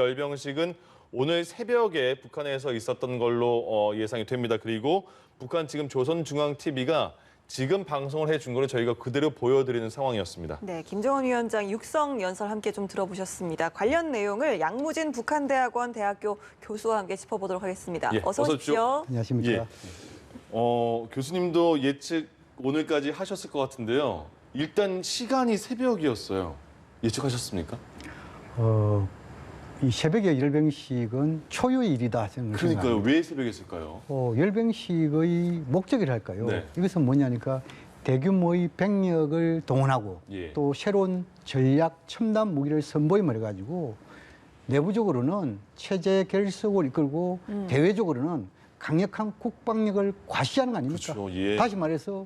열병식은 오늘 새벽에 북한에서 있었던 걸로 예상이 됩니다. 그리고 북한 지금 조선중앙TV가 지금 방송을 해준 거를 저희가 그대로 보여드리는 상황이었습니다. 네, 김정은 위원장 육성 연설 함께 좀 들어보셨습니다. 관련 내용을 양무진 북한대학원 대학교 교수와 함께 짚어보도록 하겠습니다. 예, 어서 오십시오. 안녕하십니까. 예. 교수님도 예측 오늘까지 하셨을 것 같은데요. 일단 시간이 새벽이었어요. 예측하셨습니까? 이 새벽의 열병식은 초유의 일이다 저는 그러니까요. 생각합니다. 왜 새벽이었을까요? 열병식의 목적이랄까요. 네. 이것은 뭐냐니까 대규모의 병력을 동원하고 예. 또 새로운 전략 첨단 무기를 선보임을 해가지고 내부적으로는 체제 결속을 이끌고 대외적으로는 강력한 국방력을 과시하는 거 아닙니까? 그렇죠. 예. 다시 말해서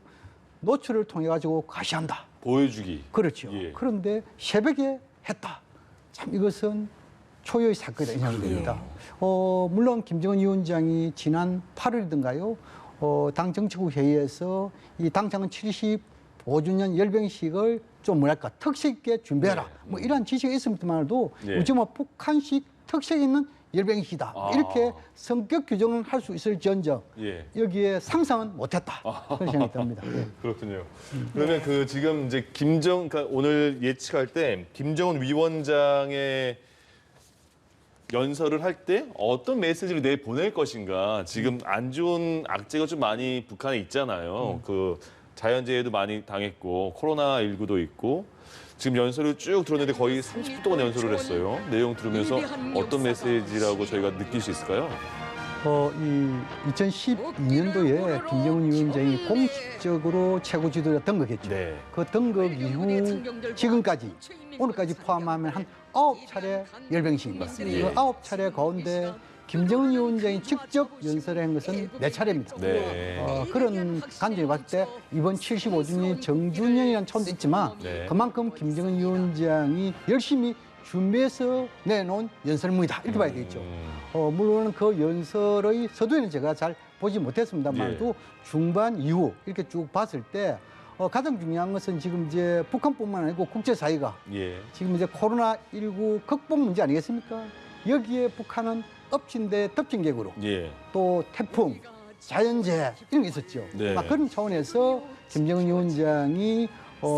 노출을 통해 가지고 과시한다. 보여주기. 그렇죠. 예. 그런데 새벽에 했다. 참 이것은 초유의 사건이다 생각됩니다. 물론 김정은 위원장이 지난 8월이던가요. 당 정치국 회의에서 이 당창은 75주년 열병식을 좀 뭐랄까 특색 있게 준비해라. 네. 뭐 이러한 지시가 있습니다만도 네. 우리 뭐 북한식 특색 있는 열병식이다. 아. 이렇게 성격 규정을 할 수 있을지언정 예. 여기에 상상은 못했다. 그런 생각이 듭니다. 예. 그렇군요. 그러면 지금 이제 그러니까 오늘 예측할 때 김정은 위원장의 연설을 할 때 어떤 메시지를 내보낼 것인가. 지금 안 좋은 악재가 좀 많이 북한에 있잖아요. 그 자연재해도 많이 당했고 코로나19도 있고 지금 연설을 쭉 들었는데 거의 30분 동안 연설을 했어요. 내용 들으면서 어떤 메시지라고 저희가 느낄 수 있을까요? 이 2012년도에 김정은 위원장이 공식적으로 최고 지도자 등극했죠. 네. 그 등극 이후 지금까지 오늘까지 포함하면 한 9차례 열병식입니다. 예. 그 9차례 가운데 김정은 위원장이 직접 연설한 것은 4차례입니다. 네. 그런 관점에 봤을 때 이번 75주년이 정주년이라는 차원도 있지만 네. 그만큼 김정은 위원장이 열심히 준비해서 내놓은 연설문이다. 이렇게 봐야 되겠죠. 물론 그 연설의 서두에는 제가 잘 보지 못했습니다만도 중반 이후 이렇게 쭉 봤을 때 가장 중요한 것은 지금 이제 북한뿐만 아니고 국제사회가 예. 지금 이제 코로나19 극복 문제 아니겠습니까? 여기에 북한은 엎친 데 덮친 격으로 예. 또 태풍, 자연재해 이런 게 있었죠. 네. 그런 차원에서 김정은 위원장이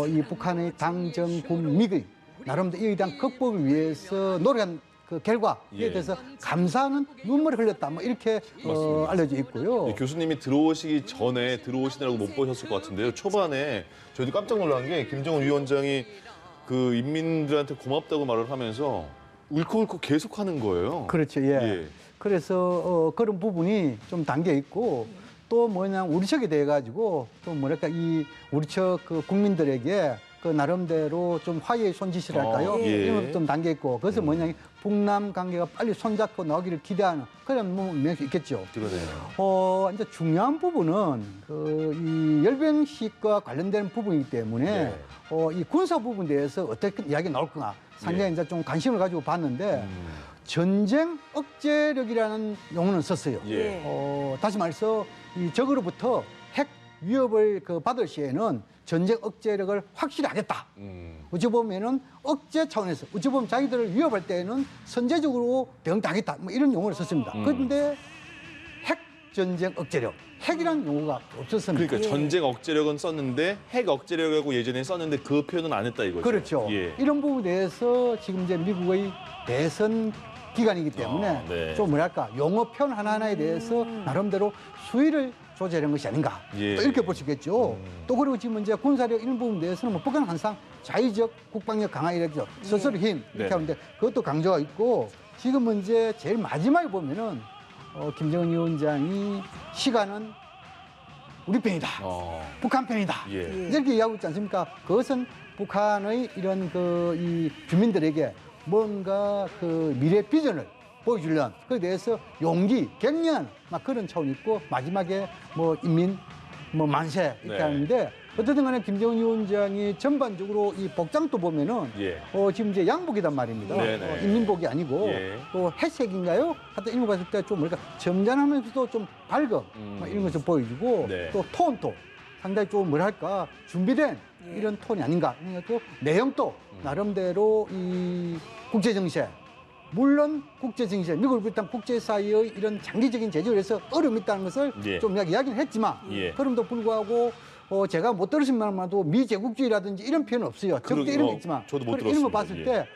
이 북한의 당정군 미국 나름대로 이에 대한 극복을 위해서 노력한 그 결과에 예. 대해서 감사하는 눈물을 흘렸다. 뭐 이렇게 알려져 있고요. 네, 교수님이 들어오시기 전에 들어오시느라고 못 보셨을 것 같은데요. 초반에 저희도 깜짝 놀란 게 김정은 위원장이 그 인민들한테 고맙다고 말을 하면서 울컥울컥 계속하는 거예요. 그렇죠. 예. 예. 그래서 그런 부분이 좀 담겨 있고 또 뭐냐 우리 척이 돼 가지고 또 뭐랄까 이 우리 척 그 국민들에게 그 나름대로 좀 화해의 손짓이랄까요? 예. 이런 것도 좀 담겨 있고 그래서 뭐냐 북남 관계가 빨리 손잡고 나오기를 기대하는 그런 뭐 면이 있겠죠. 그러네요. 이제 중요한 부분은 이 열병식과 관련된 부분이기 때문에 네. 이 군사 부분에 대해서 어떻게 이야기 나올 거나 상당히 예. 이제 좀 관심을 가지고 봤는데 전쟁 억제력이라는 용어는 썼어요. 예. 다시 말해서 이 적으로부터 핵 위협을 받을 시에는 전쟁 억제력을 확실히 하겠다. 어찌 보면은 억제 차원에서 어찌 보면 자기들을 위협할 때에는 선제적으로 대응하겠다. 뭐 이런 용어를 썼습니다. 그런데 핵 전쟁 억제력, 핵이라는 용어가 없었습니다. 그러니까 전쟁 억제력은 썼는데 핵 억제력이라고 예전에 썼는데 그 표현은 안 했다 이거죠. 그렇죠. 예. 이런 부분에 대해서 지금 이제 미국의 대선 기간이기 때문에 네. 좀 뭐랄까 용어 표현 하나하나에 대해서 나름대로 수위를 조절한 것이 아닌가 예. 또 이렇게 볼 수 있겠죠. 또 그리고 지금 이제 군사력 이런 부분에 대해서는 뭐 북한은 항상 자위적 국방력 강화 이랬죠. 스스로 힘 이렇게 네. 하는데 그것도 강조가 있고 지금은 이제 제일 마지막에 보면은 김정은 위원장이 시간은 우리 편이다. 북한 편이다. 예. 이렇게 이야기하고 있지 않습니까? 그것은 북한의 이런 이 주민들에게 뭔가 그 미래 비전을 보여주려는 그에 대해서 용기, 격려한 막 그런 차원이 있고 마지막에 뭐 인민 뭐 만세 이렇게 네. 하는데 어쨌든 간에 김정은 위원장이 전반적으로 이 복장도 보면은 예. 지금 이제 양복이단 말입니다. 네네. 인민복이 아니고 예. 또 회색인가요? 하여튼 이런 거 봤을 때 좀 뭐랄까 점잖으면서도 좀 밝음 막 이런 거 좀 보여주고 네. 또 톤도 상당히 좀 뭐랄까 준비된 이런 톤이 아닌가. 또 내용도 나름대로 이 국제 정세 물론 국제 정세, 미국을 비롯한 국제사회의 이런 장기적인 제재에서 어려움이 있다는 것을 예. 좀 이야기는 했지만 예. 그럼에도 불구하고 제가 못 들으신 말만도 미제국주의라든지 이런 표현은 없어요. 적대 이런 게 있지만 저도 못 이런 거 들었습니다. 봤을 예. 때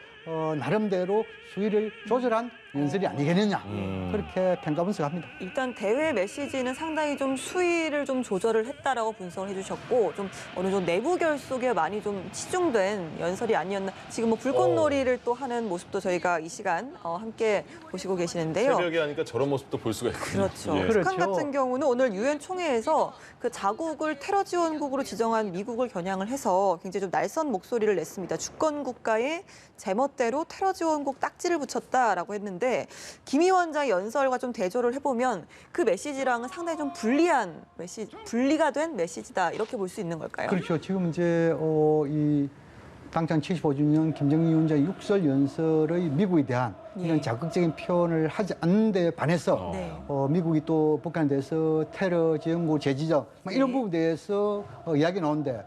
나름대로 수위를 조절한 연설이 아니겠느냐 그렇게 평가 분석합니다. 일단 대회 메시지는 상당히 좀 수위를 좀 조절을 했다라고 분석을 해주셨고 좀 어느 정도 내부 결속에 많이 좀 치중된 연설이 아니었나. 지금 뭐 불꽃놀이를 또 하는 모습도 저희가 이 시간 함께 보시고 계시는데요. 새벽에 하니까 저런 모습도 볼 수가 있군요. 그렇죠. 예. 그렇죠. 북한 같은 경우는 오늘 유엔 총회에서 그 자국을 테러 지원국으로 지정한 미국을 겨냥을 해서 굉장히 좀 날선 목소리를 냈습니다. 주권 국가에 제멋대로 테러 지원국 딱지를 붙였다라고 했는데 김 위원장의 연설과 좀 대조를 해보면 그 메시지랑은 상당히 좀 분리가 된 메시지다 이렇게 볼 수 있는 걸까요? 그렇죠. 지금 이제 이 당장 75주년 김정일 위원장 육설 연설의 미국에 대한 이런 예. 자극적인 표현을 하지 않는 데 반해서 네. 미국이 또 북한에 대해서 테러 지원국 재지적 이런 네. 부분에 대해서 이야기 나오는데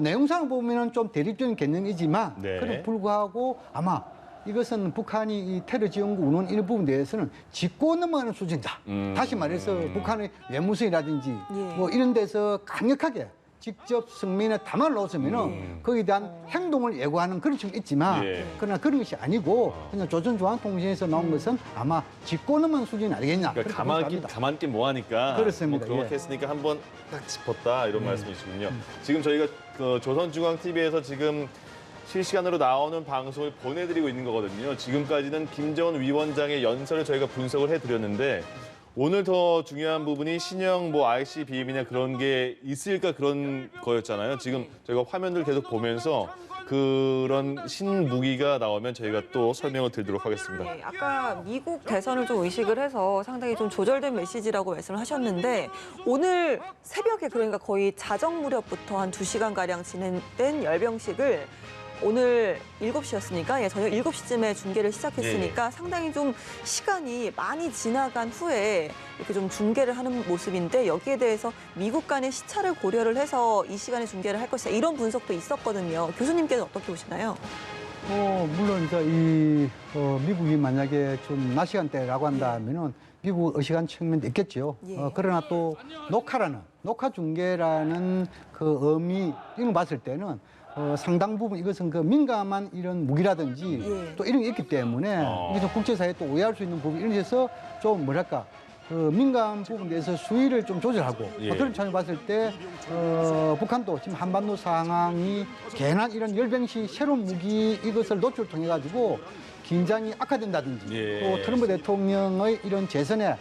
내용상을 보면은 좀 대립적인 개념이지만 네. 그래도 불구하고 아마 이것은 북한이 이 테러 지원국 운원 이런 부분에 대해서는 짚고 넘어가는 수준이다. 다시 말해서 북한의 외무성이라든지 예. 뭐 이런 데서 강력하게 직접 성명에 담아 놓으면은 거기에 대한 행동을 예고하는 그런 측면이 있지만 예. 그러나 그런 것이 아니고 그냥 조선중앙통신에서 나온 것은 아마 짚고 넘은 수준이 아니겠냐. 그러니까 가만 있긴 뭐하니까 그렇습니다. 뭐 그렇게 예. 했으니까 한번 딱 짚었다 이런 말씀이시군요. 지금 저희가 그 조선중앙TV에서 지금 실시간으로 나오는 방송을 보내드리고 있는 거거든요. 지금까지는 김정은 위원장의 연설을 저희가 분석을 해드렸는데 오늘 더 중요한 부분이 신형 뭐 ICBM이나 그런 게 있을까 그런 거였잖아요. 지금 저희가 화면들 계속 보면서 그런 신무기가 나오면 저희가 또 설명을 드리도록 하겠습니다. 네, 아까 미국 대선을 좀 의식을 해서 상당히 좀 조절된 메시지라고 말씀을 하셨는데 오늘 새벽에 그러니까 거의 자정 무렵부터 한 2시간가량 진행된 열병식을 오늘 7시였으니까 저녁 7시쯤에 중계를 시작했으니까 상당히 좀 시간이 많이 지나간 후에 이렇게 좀 중계를 하는 모습인데 여기에 대해서 미국 간의 시차를 고려를 해서 이 시간에 중계를 할 것이다 이런 분석도 있었거든요. 교수님께는 어떻게 보시나요? 물론 이제 미국이 만약에 좀 낮 시간대라고 한다면은 미국 의식한 측면도 있겠죠. 예. 그러나 또 녹화 중계라는 그 의미 이런 거 봤을 때는 상당 부분 이것은 그 민감한 이런 무기라든지 예. 또 이런 게 있기 때문에 이게 좀 국제사회에 또 오해할 수 있는 부분 이런 데서 좀 뭐랄까 그 민감 부분에 대해서 수위를 좀 조절하고 예. 그런 차원을 봤을 때 북한도 지금 한반도 상황이 괜한 이런 열병식 새로운 무기 이것을 노출을 통해 가지고 긴장이 악화된다든지 예. 또 트럼프 대통령의 이런 재선에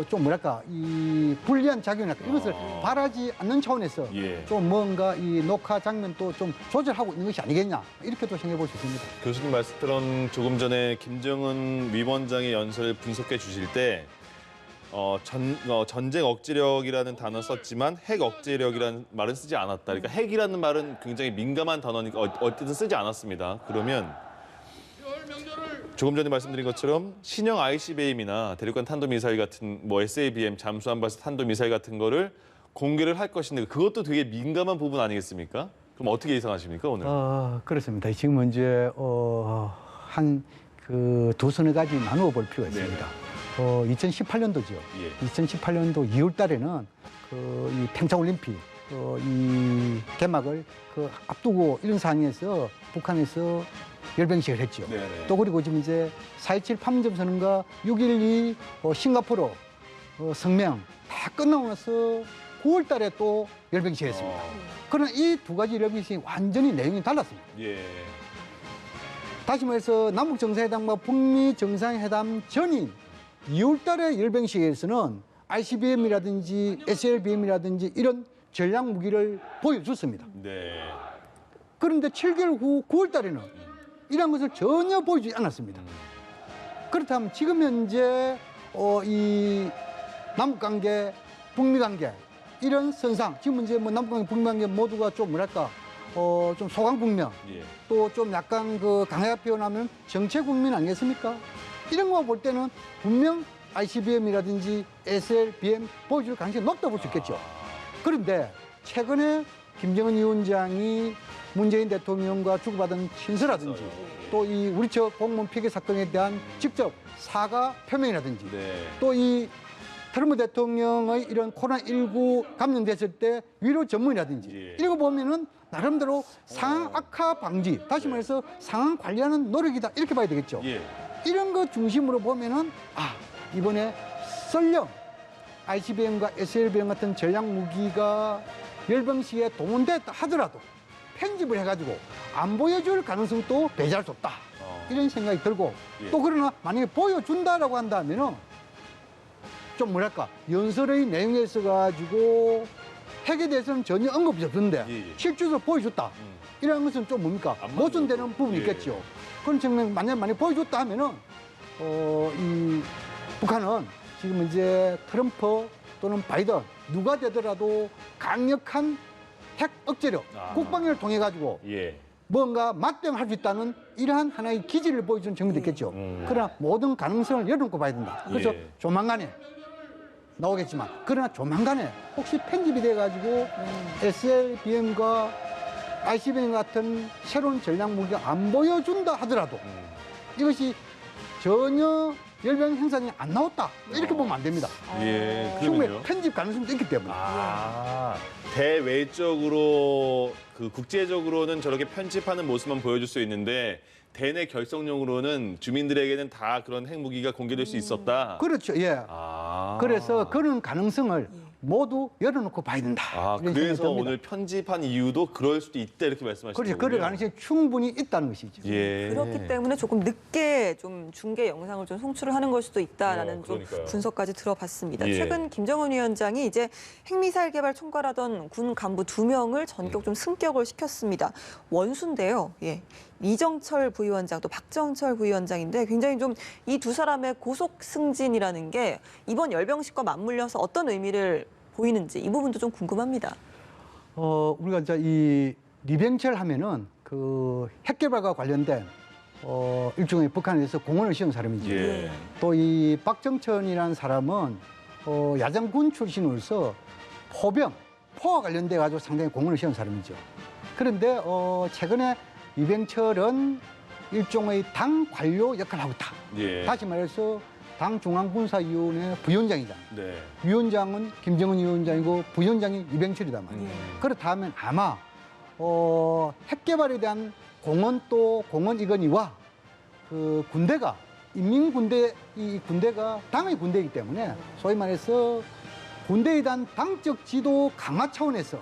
좀 뭐랄까 이 불리한 작용이랄까 이것을 바라지 않는 차원에서 예. 좀 뭔가 이 녹화 장면도 좀 조절하고 있는 것이 아니겠냐 이렇게도 생각해 볼 수 있습니다. 교수님 말씀처럼 조금 전에 김정은 위원장의 연설을 분석해 주실 때 전쟁 억지력이라는 단어 썼지만 핵 억지력이라는 말은 쓰지 않았다. 그러니까 핵이라는 말은 굉장히 민감한 단어니까 어쨌든 쓰지 않았습니다. 그러면 조금 전에 말씀드린 것처럼 신형 ICBM이나 대륙간 탄도미사일 같은 뭐 SABM 잠수함 발사 탄도미사일 같은 거를 공개를 할 것인데 그것도 되게 민감한 부분 아니겠습니까? 그럼 어떻게 예상하십니까 오늘? 그렇습니다. 지금 이제 한 그 두서너 가지 나누어 볼 필요가 있습니다. 2018년도죠. 예. 2018년도 2월 달에는 이 평창올림픽 이 개막을 앞두고 이런 상황에서 북한에서 열병식을 했죠. 네네. 또 그리고 지금 이제 4.27 판문점 선언과 6.12 싱가포르 성명 다 끝나고 나서 9월 달에 또 열병식을 했습니다. 그러나 이 두 가지 열병식이 완전히 내용이 달랐습니다. 예. 다시 말해서 남북 정상회담과 북미 정상회담 전인 2월 달에 열병식에서는 ICBM이라든지 SLBM이라든지 이런 전략 무기를 보여줬습니다. 네. 그런데 7개월 후 9월 달에는 이런 것을 전혀 보여주지 않았습니다. 그렇다면 지금 현재 이 남북관계, 북미관계 이런 선상, 지금 이제 뭐 남북관계, 북미관계 모두가 좀 뭐랄까 좀 소강북명, 예. 또 좀 약간 그 강하게 표현하면 정체국민 아니겠습니까? 이런 거 볼 때는 분명 ICBM이라든지 SLBM 보여줄 가능성이 높다 볼 수 있겠죠. 그런데 최근에 김정은 위원장이 문재인 대통령과 주고받은 친서라든지 또 이 우리 저 공무원 피해 사건에 대한 직접 사과 표명이라든지 네. 또 이 트럼프 대통령의 이런 코로나19 감염됐을 때 위로 전문이라든지 예. 이런 거 보면은 나름대로 상황 악화 방지, 다시 말해서 상황 관리하는 노력이다 이렇게 봐야 되겠죠. 예. 이런 거 중심으로 보면은 이번에 설령 ICBM과 SLBM 같은 전략 무기가 열병식에 동원됐다 하더라도 편집을 해가지고 안 보여줄 가능성도 배제할 수 없다. 이런 생각이 들고 예. 또 그러나 만약에 보여준다라고 한다면은 좀 뭐랄까 연설의 내용에 있어가지고 핵에 대해서는 전혀 언급이 없는데 예, 예. 실제로 보여줬다. 이런 것은 좀 뭡니까 모순되는 부분이 예. 있겠죠. 그런 측면 만약에 보여줬다 하면은 이 북한은 지금 이제 트럼프 또는 바이든 누가 되더라도 강력한 핵 억제력, 국방력을 통해 가지고 예. 뭔가 맞대응할 수 있다는 이러한 하나의 기질을 보여주는 측면도 있겠죠. 그러나 모든 가능성을 열어놓고 봐야 된다. 그래서 예. 조만간에 나오겠지만 그러나 조만간에 혹시 편집이 돼가지고 SLBM과 ICBM 같은 새로운 전략 무기가 안 보여준다 하더라도 이것이 전혀 열병 행사장에 안 나왔다 이렇게 보면 안 됩니다. 예. 충분히 그러면요. 편집 가능성도 있기 때문에. 대외적으로 국제적으로는 저렇게 편집하는 모습만 보여줄 수 있는데 대내 결성용으로는 주민들에게는 다 그런 핵무기가 공개될 수 있었다. 그렇죠. 예. 그래서 그런 가능성을 모두 열어놓고 봐야 된다. 이런 생각이 그래서 듭니다. 오늘 편집한 이유도 그럴 수도 있다 이렇게 말씀하시는 그렇죠. 거군요. 그럴 가능성이 충분히 있다는 것이죠. 예. 그렇기 때문에 조금 늦게 좀 중계 영상을 좀 송출을 하는 걸 수도 있다라는 좀 그러니까요. 분석까지 들어봤습니다. 예. 최근 김정은 위원장이 이제 핵미사일 개발 총괄하던 군 간부 2명을 전격 좀 승격을 시켰습니다. 원수인데요. 예. 이정철 부위원장 또 박정철 부위원장인데 굉장히 좀 이 두 사람의 고속 승진이라는 게 이번 열병식과 맞물려서 어떤 의미를 보이는지 이 부분도 좀 궁금합니다. 우리가 이제 이 리병철 하면은 그 핵개발과 관련된 일종의 북한에서 공헌을 씌운 사람이죠. 예. 또 이 박정천이라는 사람은 야장군 출신으로서 포와 관련돼 가지고 상당히 공헌을 씌운 사람이죠. 그런데 최근에 리병철은 일종의 당 관료 역할을 하고 있다. 예. 다시 말해서 당 중앙군사위원회 부위원장이잖아요. 네. 위원장은 김정은 위원장이고 부위원장이 이병철이단 말이에요. 그렇다면 아마 핵 개발에 대한 공헌 또 공헌이거니와 그 군대가 인민군대 이 군대가 당의 군대이기 때문에 소위 말해서 군대에 대한 당적 지도 강화 차원에서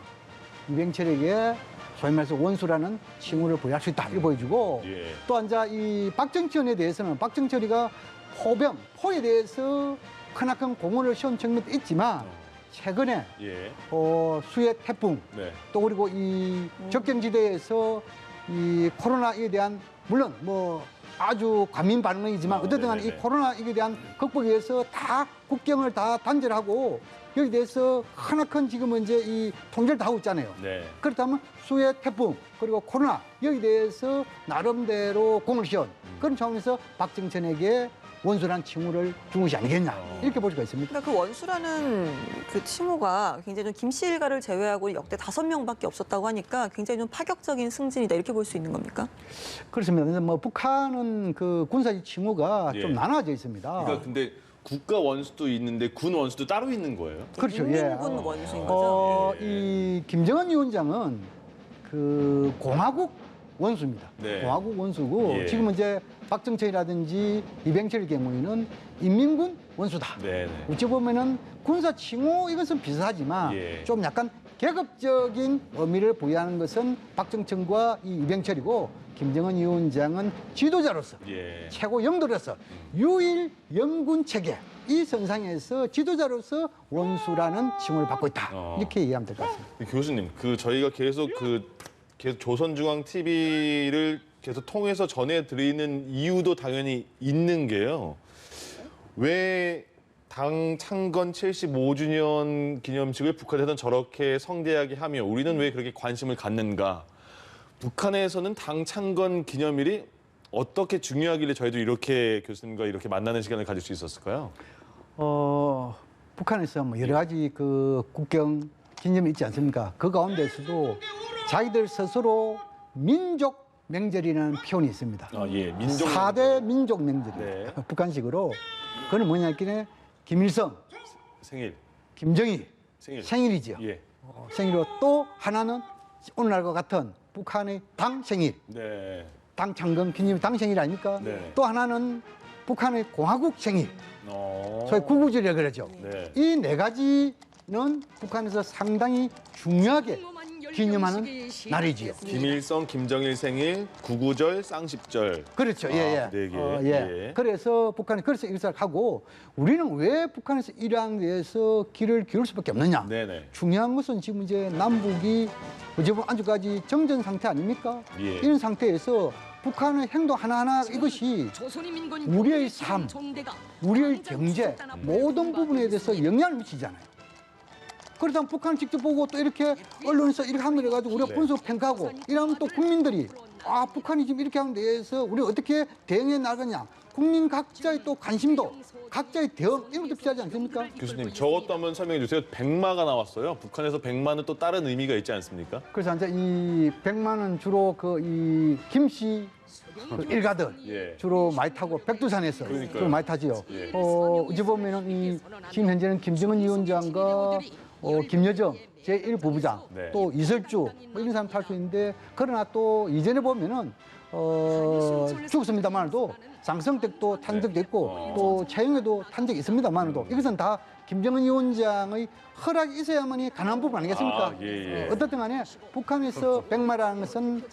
이병철에게 소위 말해서 원수라는 칭호를 부여할 수 있다 이렇게 보여주고 예. 또 앉아 이 박정철에 대해서는 박정철이가 포에 대해서 크나큰 공헌을 씌운 측면도 있지만 최근에 예. 수해 태풍 네. 또 그리고 이 적경지대에서 이 코로나에 대한 물론 뭐 아주 과민 반응이지만 어쨌든 간에 이 네네네. 코로나에 대한 극복에 위해서 다 국경을 다 단절하고 여기 대해서 크나큰 지금은 이제 이 통제를 다 하고 있잖아요. 네. 그렇다면 수해 태풍 그리고 코로나 여기 대해서 나름대로 공을 씌운 그런 차원에서 박정천에게 원수란 칭호를 준 것이 아니겠냐 이렇게 볼 수가 있습니다. 그러니까 그 원수라는 그 칭호가 굉장히 좀 김씨 일가를 제외하고 역대 5명밖에 없었다고 하니까 굉장히 좀 파격적인 승진이다 이렇게 볼 수 있는 겁니까? 그렇습니다. 뭐 북한은 그 군사적 칭호가 예. 좀 나눠져 있습니다. 그러니까 근데 국가 원수도 있는데 군 원수도 따로 있는 거예요? 그렇죠. 인민군 원수인 거죠. 이 김정은 위원장은 그 공화국 원수입니다. 네. 공화국 원수고 예. 지금 이제 박정철이라든지 이병철의 경우에는 인민군 원수다. 네네. 어찌 보면은 군사 칭호 이것은 비슷하지만 예. 좀 약간 계급적인 의미를 부여하는 것은 박정천과 이 이병철이고 김정은 위원장은 지도자로서 예. 최고 영도로서 유일 영군 체계 이 선상에서 지도자로서 원수라는 칭호를 받고 있다. 이렇게 이해하면 될 것 같습니다. 교수님, 저희가 계속 조선중앙 TV를 계속 통해서 전해드리는 이유도 당연히 있는 게요. 왜 당 창건 75주년 기념식을 북한에서는 저렇게 성대하게 하며 우리는 왜 그렇게 관심을 갖는가? 북한에서는 당 창건 기념일이 어떻게 중요하길래 저희도 이렇게 교수님과 이렇게 만나는 시간을 가질 수 있었을까요? 북한에서 뭐 여러 가지 그 국경 기념이 있지 않습니까? 그 가운데서도 자기들 스스로 민족 명절이라는 표현이 있습니다. 아, 예. 민족. 4대 민족 명절이에요. 네. 북한식으로. 그건 뭐냐 했더니 김일성, 생일. 김정일 생일. 생일이죠. 예. 생일로 또 하나는 오늘날과 같은 북한의 당 생일, 네. 당 창건 기념일 당 생일 아닙니까? 네. 또 하나는 북한의 공화국 생일, 어. 소위 구구절이라고 그러죠. 네. 이 네 가지는 북한에서 상당히 중요하게 기념하는 날이지요. 김일성, 김정일 생일, 구구절, 쌍십절. 그렇죠. 예, 예. 아, 네 개. 예. 예. 그래서 북한이 그래서 이것을 하고 우리는 왜 북한에서 이러한 데에서 귀를 기울일 수밖에 없느냐? 네네. 중요한 것은 지금 이제 남북이 어제 보면 아주까지 정전 상태 아닙니까? 예. 이런 상태에서 북한의 행동 하나하나 이것이 우리의 삶, 우리의 경제 모든 부분에 대해서 영향을 미치잖아요. 그러다 북한을 직접 보고 또 이렇게 언론에서 이렇게 하면 해가지고 우리가 네. 분석 평가하고 이러면 또 국민들이 아 북한이 지금 이렇게 하는 데에서 우리가 어떻게 대응해 나가냐 국민 각자의 또 관심도 각자의 대응 이런 것도 필요하지 않습니까? 교수님, 저것도 한번 설명해 주세요. 백마가 나왔어요. 북한에서 백마는 또 다른 의미가 있지 않습니까? 그래서 이제 이 100만은 주로 그 이 김씨 그 일가들 예. 주로 많이 타고 백두산에서 그러니까요. 주로 많이 타지요. 예. 어찌 보면은 이 지금 현재는 김정은 위원장과 김여정 제1부부장 네. 또 이설주 뭐 이런 사람 탈 수 있는데 그러나 또 이전에 보면은 죽었습니다만도 장성택도 탄 적도 있고 네. 또 최영회도 탄 적이 있습니다만도 이것은 다 김정은 위원장의 허락이 있어야만이 가능한 부분 아니겠습니까? 아, 예, 예. 어떻든 간에 북한에서 백마라는 것은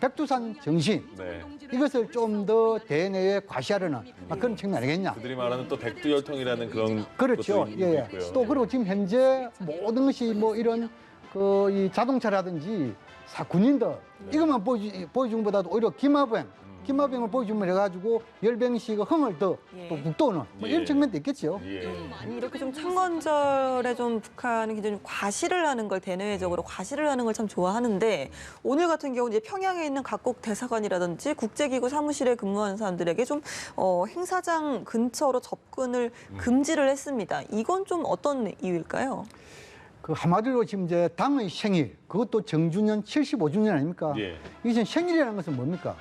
백두산 정신 네. 이것을 좀 더 대내에 과시하려는 그런 측면 아니겠냐? 그들이 말하는 또 백두혈통이라는 그런 그렇죠. 것도 예, 있고요. 예. 또 그리고 지금 현재 모든 것이 뭐 이런 그 이 자동차라든지 군인들 이것만 보여준 것보다도 오히려 김하병을 보여주면 해가지고 열병식 흥을 더 예. 또 북돋는 뭐 이런 예. 측면도 있겠죠. 예. 이렇게 좀 창건절에 좀 북한은 굉장히 좀 과시를 하는 걸 대내적으로 과시를 하는 걸 참 좋아하는데 오늘 같은 경우 이제 평양에 있는 각국 대사관이라든지 국제기구 사무실에 근무하는 사람들에게 좀 행사장 근처로 접근을 금지를 했습니다. 이건 좀 어떤 이유일까요? 그 한마디로 지금 이제 당의 생일 그것도 정주년 75주년 아닙니까? 예. 이제 생일이라는 것은 뭡니까?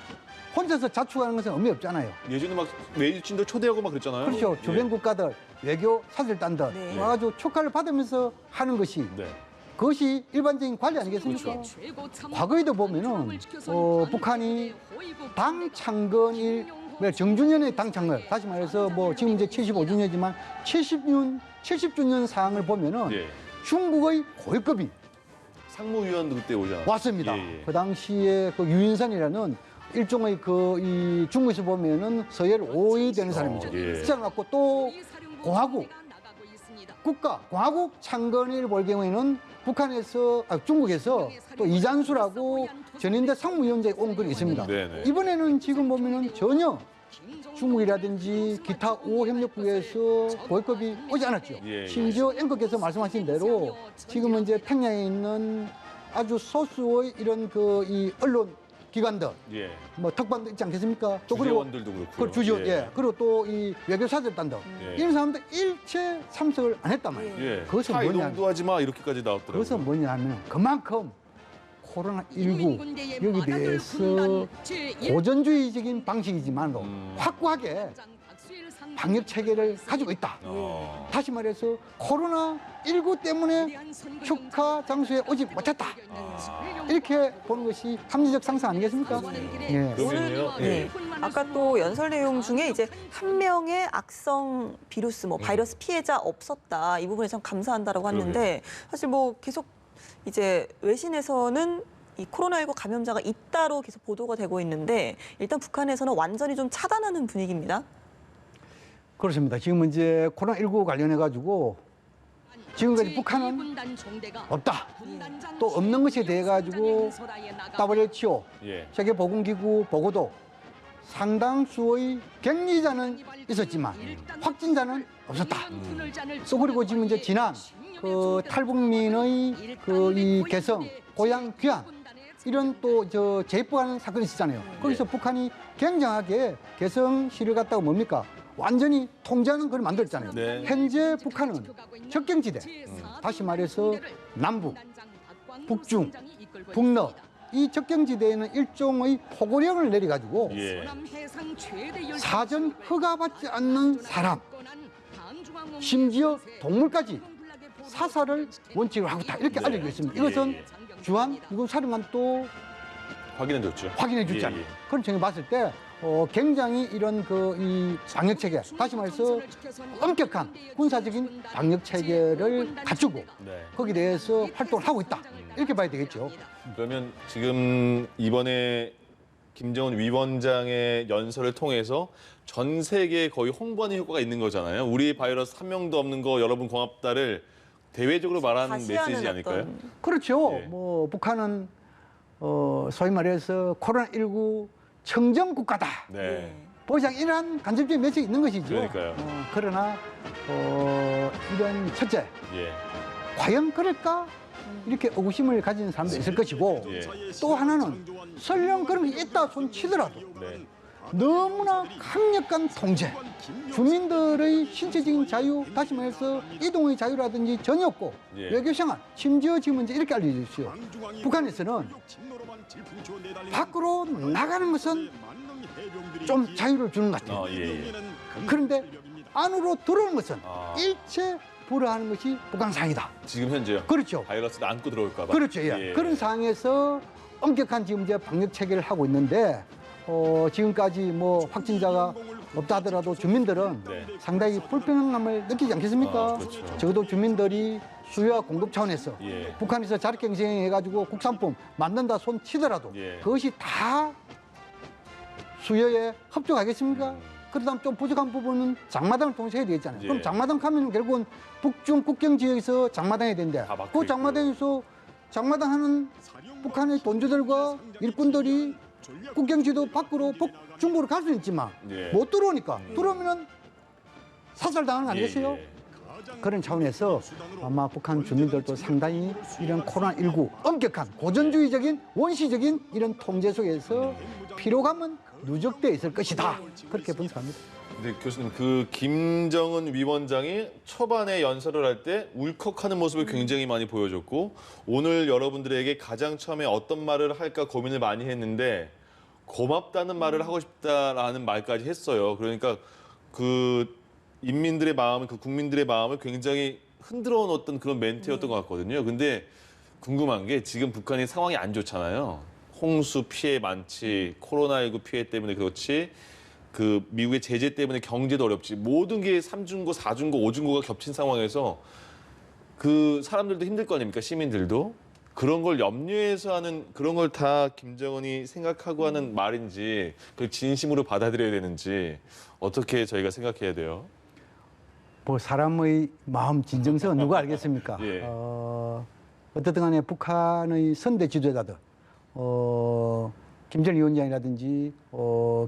혼자서 자축하는 것은 의미 없잖아요. 예전에 막 외유진들 초대하고 막 그랬잖아요. 그렇죠. 주변 국가들, 외교 사절단들 네. 와가지고 축하를 받으면서 하는 것이 네. 그것이 일반적인 관리 아니겠습니까? 그렇죠. 과거에도 보면은 북한이 당 창건일 정주년의 당 창건 다시 말해서 뭐 지금 이제 75주년이지만 70주년 사항을 보면은 예. 중국의 고위급이 상무위원도 그때 오잖아요. 왔습니다. 예, 예. 그 당시에 그 유인산이라는 일종의 그 이 중국에서 보면은 서열 5위 되는 사람이죠. 예. 시작해갖고 또 공화국 창건일 볼 경우에는 중국에서 또 이잔수라고 전인대 상무위원장이 온 글이 있습니다. 네네. 이번에는 지금 보면은 전혀 중국이라든지 기타 5협력국에서 고위급이 오지 않았죠. 예, 예. 심지어 앵커께서 말씀하신 대로 지금은 이제 평양에 있는 아주 소수의 이런 그 이 언론 기관들, 예. 뭐 특반도 있지 않겠습니까? 또 주재원들도 그렇고요. 그 주재, 예. 그리고 또 이 외교사절단들 예. 이런 사람들 일체 참석을 안 했단 말이에요. 예. 그것은 차 뭐냐? 이동도 하지 마 이렇게까지 나왔더라고요. 그것은 뭐냐면 그만큼 코로나19 여기 대해서 고전주의적인 방식이지만도 확고하게 방역 체계를 가지고 있다. 다시 말해서 코로나19 때문에 축하 장소에 오지 못했다. 이렇게 보는 것이 합리적 상상 아니겠습니까? 예. 그러면요. 예. 네. 아까 또 연설 내용 중에 이제 한 명의 악성 비루스, 바이러스 피해자 없었다. 이 부분에 참 감사한다라고 했는데 사실 뭐 계속 이제 외신에서는 이 코로나19 감염자가 있다로 계속 보도가 되고 있는데 일단 북한에서는 완전히 좀 차단하는 분위기입니다. 그렇습니다. 지금 이제 코로나19 관련해 가지고 지금까지 북한은 없다. 또 없는 것에 대해 가지고 WHO 예. 세계보건기구 보고도 상당수의 격리자는 있었지만 확진자는 없었다. 또 그리고 지금 이제 지난 그 탈북민의 그 이 개성 고향 귀환 이런 또 저 재입국하는 사건이 있었잖아요. 거기서 북한이 굉장하게 개성시를 갖다가 뭡니까? 완전히 통제하는 걸 만들었잖아요. 네. 현재 북한은 접경지대, 다시 말해서 남북, 북중, 북러 이 적경지대에는 일종의 포고령을 내려가지고 예. 사전 허가받지 않는 사람, 심지어 동물까지 사살을 원칙으로 하고 있다 이렇게 네. 알려져 있습니다. 예, 이것은 예. 주한 미군 사령관 또 확인해줬죠. 확인해 줬잖아요. 예, 예. 그런 점에 봤을 때 굉장히 이런 이 방역 체계, 다시 말해서 엄격한 군사적인 방역 체계를 갖추고 네. 거기에 대해서 활동을 하고 있다 이렇게 봐야 되겠죠. 그러면 지금 이번에 김정은 위원장의 연설을 통해서 전 세계에 거의 홍보하는 효과가 있는 거잖아요. 우리 바이러스 한 명도 없는 거 여러분 고맙다를 대외적으로 말하는 다시 하는 메시지 아닐까요? 어떤 그렇죠. 예. 뭐 북한은 소위 말해서 코로나19 청정 국가다. 네. 보장 이러한 간접적인 메시지 있는 것이죠. 그러니까요. 그러나 이런 첫째, 예. 과연 그럴까? 이렇게 의구심을 가진 사람도 있을 것이고 예. 또 하나는 설령 그런 게 있다 손 치더라도 네. 너무나 강력한 통제, 주민들의 신체적인 자유, 다시 말해서 이동의 자유라든지 전혀 없고 예. 외교생활, 심지어 지금 이제 이렇게 알려져 있어요. 북한에서는 밖으로 나가는 것은 좀 자유를 주는 것 같아요. 예. 그런데 안으로 들어오는 것은 아. 일체 불허하는 것이 북한 상이다. 지금 현재요. 그렇죠. 바이러스를 안고 들어올까 봐. 그렇죠. 예. 그런 상황에서 엄격한 지금 이제 방역 체계를 하고 있는데 지금까지 뭐 확진자가 없다 하더라도 주민들은 네. 상당히 불편함을 느끼지 않겠습니까? 아, 그렇죠. 적어도 주민들이 수요와 공급 차원에서 예. 북한에서 자력경쟁해가지고 국산품 만든다 손 치더라도 예. 그것이 다 수요에 합족하겠습니까? 그러다 좀 부족한 부분은 장마당을 통해서 해야 되겠잖아요. 예. 그럼 장마당 가면 결국은 북중 국경 지역에서 장마당해야 되는데 다 막혀 그 장마당에서 장마당하는 북한의 돈주들과 일꾼들이 국경지도 밖으로 북중국으로 갈 수는 있지만 예. 못 들어오니까 들어오면은 사살당하는 거 아니겠어요? 예. 그런 차원에서 아마 북한 주민들도 상당히 이런 코로나19 엄격한 고전주의적인 원시적인 이런 통제 속에서 피로감은 누적돼 있을 것이다. 그렇게 분석합니다. 근데 교수님 그 김정은 위원장이 초반에 연설을 할 때 울컥하는 모습을 굉장히 많이 보여줬고 오늘 여러분들에게 가장 처음에 어떤 말을 할까 고민을 많이 했는데 고맙다는 말을 하고 싶다라는 말까지 했어요. 그러니까 그 인민들의 마음을 그 국민들의 마음을 굉장히 흔들어 놓았던 그런 멘트였던 것 같거든요. 근데 궁금한 게 지금 북한이 상황이 안 좋잖아요. 홍수 피해 많지, 코로나19 피해 때문에 그렇지, 그 미국의 제재 때문에 경제도 어렵지, 모든 게 3중고, 4중고, 5중고가 겹친 상황에서 그 사람들도 힘들 거 아닙니까? 시민들도. 그런 걸 염려해서 하는 그런 걸 다 김정은이 생각하고 하는 말인지 그걸 진심으로 받아들여야 되는지 어떻게 저희가 생각해야 돼요? 뭐 사람의 마음 진정성은 누가 알겠습니까? 예. 어쨌든 간에 북한의 선대 지도자들, 김정일 위원장이라든지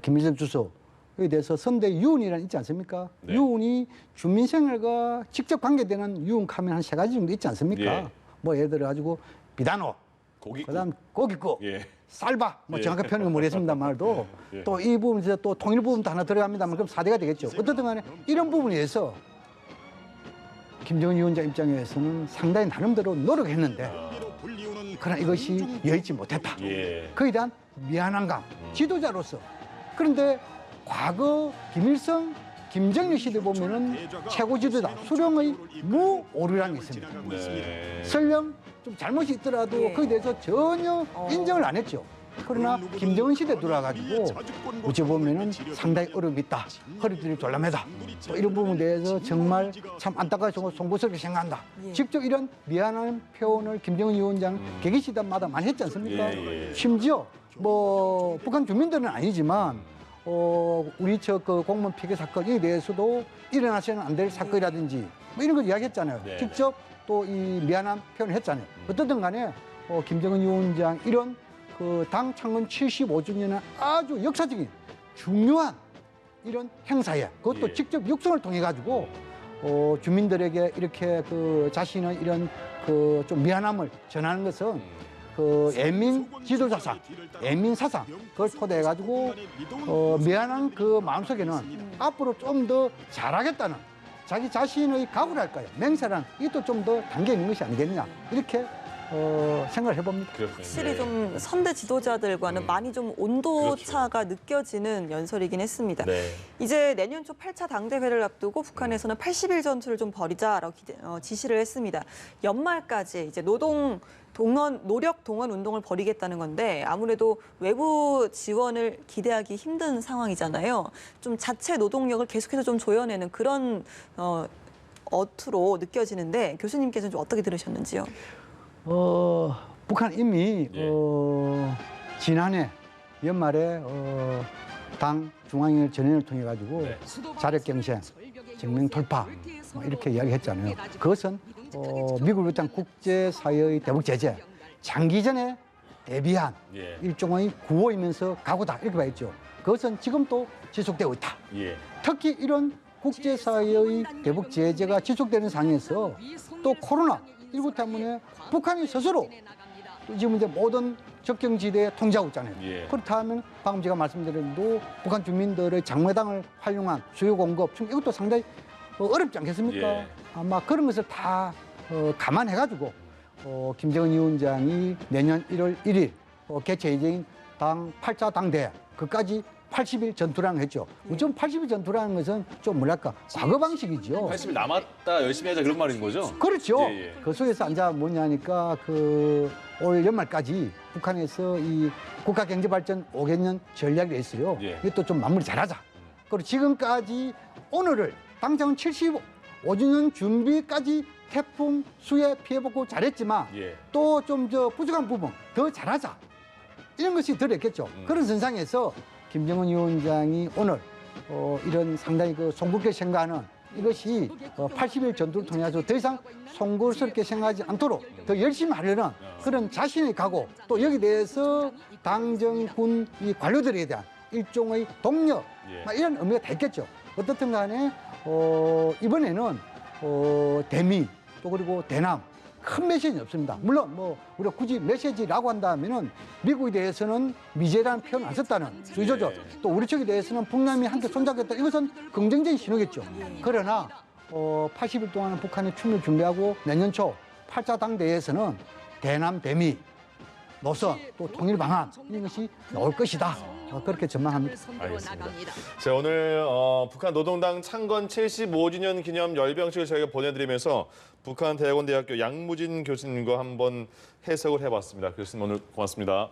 김일성 주석에 대해서 선대 유언이라는 있지 않습니까? 네. 유언이 주민 생활과 직접 관계되는 유언하면 한 3가지 정도 있지 않습니까? 예. 뭐 예를 들어 가지고 비단호, 고기 그다음 고깃국, 예. 쌀밥, 뭐 예. 정확한 표현은 모르겠습니다 말도 예. 또 이 부분 이제 또 통일 부분도 하나 들어갑니다만 그럼 4대가 되겠죠. 어쨌든 간에 이런 부분에 대해서 김정은 위원장 입장에서는 상당히 나름대로 노력했는데 그러나 이것이 여의치 못했다. 예. 그에 대한 미안한 감, 지도자로서. 그런데 과거 김일성, 김정일 시대 보면은 최고 지도자 수령의 무오류라는 게 있습니다. 네. 설령 좀 잘못이 있더라도 예. 거기에 대해서 전혀 인정을 안 했죠. 그러나 김정은 시대 들어와가지고 어찌 보면은 상당히 어려움이 있다. 허리들이 졸라매다. 또 이런 부분에 대해서 정말 참 안타깝고 송구스럽게 생각한다. 예. 직접 이런 미안한 표현을 김정은 위원장 계기시대마다 많이 했지 않습니까? 예, 예. 심지어 뭐 북한 주민들은 아니지만 우리 그 공무원 피해 사건에 대해서도 일어나서는 안 될 사건이라든지 뭐 이런 걸 이야기했잖아요. 네. 직접 또 이 미안한 표현을 했잖아요. 어떻든 간에 김정은 위원장 이런 그 당 창건 75주년의 아주 역사적인 중요한 이런 행사에 그것도 예. 직접 육성을 통해 가지고 주민들에게 이렇게 그 자신의 이런 그 좀 미안함을 전하는 것은 그 애민 지도자상, 애민 사상 그걸 토대해 가지고 미안한 그 마음속에는 앞으로 좀 더 잘하겠다는 자기 자신의 각오랄까요 맹세란 이것도 좀 더 담겨 있는 것이 아니겠냐 이렇게 생각을 해봅니다. 그렇군요. 확실히 네. 좀 선대 지도자들과는 많이 좀 온도 그렇죠. 차가 느껴지는 연설이긴 했습니다. 네. 이제 내년 초 8차 당대회를 앞두고 북한에서는 80일 전투를 좀 벌이자라고 지시를 했습니다. 연말까지 이제 노력 동원 운동을 벌이겠다는 건데 아무래도 외부 지원을 기대하기 힘든 상황이잖아요. 좀 자체 노동력을 계속해서 좀 조여내는 그런 어투로 느껴지는데 교수님께서는 좀 어떻게 들으셨는지요? 북한 이미 예. 지난해 연말에 당 중앙위원 전연을 통해 가지고 네. 자력 경쟁, 정면 돌파 이렇게 이야기했잖아요. 그것은 미국을 비롯한 국제사회의 대북 제재, 장기전에 대비한 예. 일종의 구호이면서 각오다 이렇게 봐야죠. 그것은 지금도 지속되고 있다. 예. 특히 이런 국제사회의 대북 제재가 지속되는 상황에서 또 코로나19 때문에 북한이 스스로 지금 이제 모든 접경지대에 통제하고 있잖아요. 예. 그렇다면 방금 제가 말씀드린 대로 북한 주민들의 장매당을 활용한 수요 공급, 지금 이것도 상당히 어렵지 않겠습니까? 예. 아마 그런 것을 다 감안해가지고 김정은 위원장이 내년 1월 1일 개최 예정인 당 8차 당대회 그까지 80일 전투라는 했죠. 좀 80일 전투라는 것은 좀 뭐랄까 과거 방식이죠. 80일 남았다 열심히 하자 그런 말인 거죠? 그렇죠. 예, 예. 그 속에서 앉아 뭐냐니까 올 연말까지 북한에서 이 국가경제발전 5개년 전략이 있어요. 예. 이것도 좀 마무리 잘하자. 그리고 지금까지 오늘을 당장 75주년 준비까지 태풍 수해 피해보고 잘했지만 예. 또 좀 부족한 부분 더 잘하자. 이런 것이 들어있겠죠. 그런 선상에서 김정은 위원장이 오늘 이런 상당히 송구하게 생각하는 이것이 80일 전투를 통해서 더 이상 송구스럽게 생각하지 않도록 더 열심히 하려는 그런 자신의 각오 또 여기 대해서 당정군 이 관료들에 대한 일종의 독려 예. 막 이런 의미가 다 있겠죠. 어떻든 간에 이번에는 대미 또 그리고 대남 큰 메시지는 없습니다. 물론 우리가 굳이 메시지라고 한다면은 미국에 대해서는 미제라는 표현 안 썼다는 주의조죠. 또 우리 측에 대해서는 북남이 함께 손잡겠다. 이것은 긍정적인 신호겠죠. 그러나 80일 동안 북한이 춤을 준비하고 내년 초 8차 당대회에서는 대남 대미 노선 또 통일 방안 이런 것이 나올 것이다. 그렇게 전망합니다. 알겠습니다. 자, 오늘 북한 노동당 창건 75주년 기념 열병식을 저희가 보내드리면서 북한 대학원대학교 양무진 교수님과 한번 해석을 해봤습니다. 교수님 오늘 고맙습니다.